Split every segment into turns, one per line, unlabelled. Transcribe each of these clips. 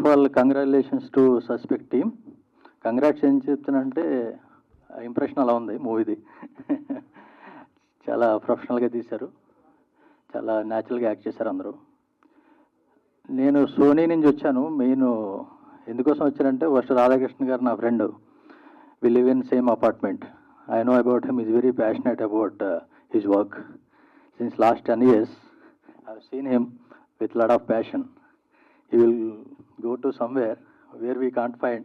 Of all congratulations to suspect team. Congrats ఏం చెప్తానంటే impression అలా ఉంది మూవీది. చాలా ప్రొఫెషనల్గా తీశారు, చాలా న్యాచురల్గా యాక్ట్ చేశారు అందరూ. నేను సోనీ నుంచి వచ్చాను. మెయిన్ ఎందుకోసం వచ్చానంటే ఫస్ట్ రాధాకృష్ణ గారు నా friend. We live in same apartment. I know about him. Is very passionate about his work. Since last 10 years I have seen him with lot of passion. He will go to somewhere where we can't find.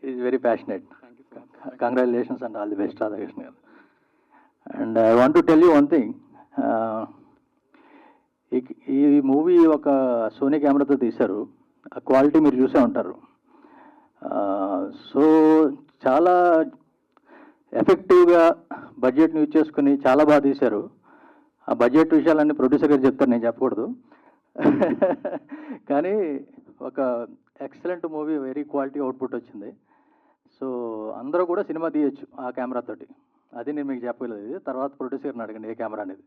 He is very passionate. Congratulations and all the best, Radhakrishna. And I want to tell you one thing. ఈ movie ఒక Sony కెమెరాతో తీశారు. ఆ quality మీరు చూసే ఉంటారు. So చాలా ఎఫెక్టివ్గా బడ్జెట్ని యూజ్ చేసుకుని చాలా బాగా తీశారు. ఆ బడ్జెట్ విషయాలన్నీ ప్రొడ్యూసర్ గారు చెప్తారు, నేను చెప్పకూడదు. కానీ ఒక excellent movie, very quality output వచ్చింది. సో అందరూ కూడా సినిమా తీయచ్చు ఆ కెమెరాతోటి. అది నేను మీకు చెప్పలేదు. ఇది తర్వాత ప్రొడ్యూసర్ని అడగండి ఏ కెమెరా అనేది.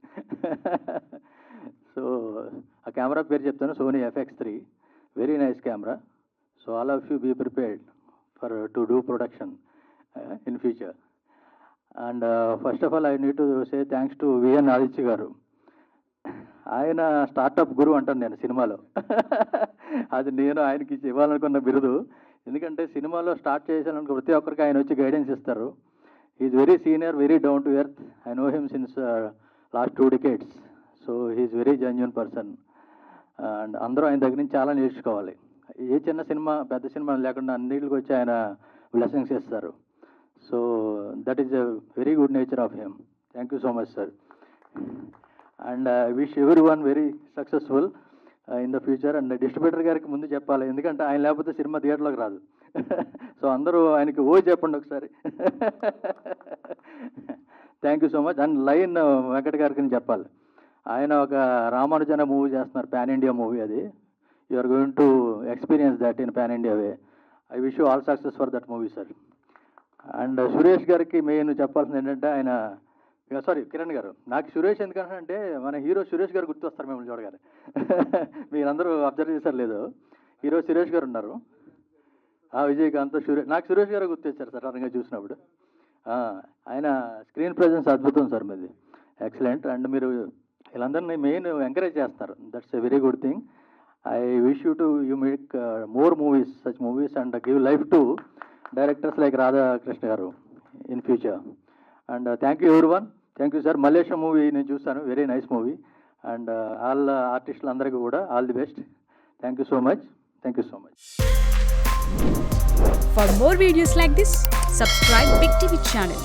సో ఆ కెమెరా పేరు చెప్తాను, Sony FX3. Very nice camera. So all of you be prepared for to do production in future. And first of all I need to say thanks to VN Aditya గారు. ఆయన startup గురువు అంటాను నేను సినిమాలో. అది నేను ఆయనకి ఇవ్వాలనుకున్న బిరుదు. ఎందుకంటే సినిమాలో స్టార్ట్ చేశాను ప్రతి ఒక్కరికి ఆయన వచ్చి గైడెన్స్ ఇస్తారు. Is very senior, very down to earth. I know him since last 2 decades. So he's very genuine person. And అందరూ ఆయన దగ్గర నుంచి చాలా నేర్చుకోవాలి. ఏ చిన్న సినిమా పెద్ద సినిమా లేకుండా అన్నిటికి వచ్చి ఆయన బ్లెస్సింగ్స్ ఇస్తారు. So that is a very good nature of him. Thank you so much, sir. And I wish everyone very successful in the future. And distributor గారికి ముందు చెప్పాలి, ఎందుకంటే ఆయన లేకపోతే సినిమా థియేటర్లోకి రాదు. సో అందరూ ఆయనకి ఓ చెప్పండి ఒకసారి. Thank you so much. And లైన్ వెంకట గారికి చెప్పాలి, ఆయన ఒక రామానుజన మూవీ చేస్తున్నారు, పాన్ ఇండియా మూవీ. అది you are going to experience that in pan India way. I wish you all success for that movie, sir. And Suresh గారికి మెయిన్ చెప్పాల్సింది ఏంటంటే, ఆయన సారీ కిరణ్ గారు, నాకు సురేష్ ఎందుకంటే మన హీరో సురేష్ గారు గుర్తొస్తారు మిమ్మల్ని చూడగానే. మీరందరూ అబ్జర్వ్ చేశారు లేదు, హీరో సురేష్ గారు ఉన్నారు. విజయకాంత్ నాకు సురేష్ గారు గుర్తొచ్చారు సార్ అరంగా చూసినప్పుడు. ఆయన స్క్రీన్ ప్రెజెన్స్ అద్భుతం సార్ మీది, ఎక్సలెంట్. అండ్ మీరు వీళ్ళందరినీ మెయిన్ ఎంకరేజ్ చేస్తారు. That's a very good thing. I wish you make more movies, such movies, and give life to directors like Radhakrishna garu in future. And thank you every one. Thank you sir. Malaysia movie నేను చూస్తాను, very nice movie. And all ఆర్టిస్టులు అందరికీ కూడా all the best. Thank you so much. Thank you so much.
For more videos like this, subscribe Big TV channel.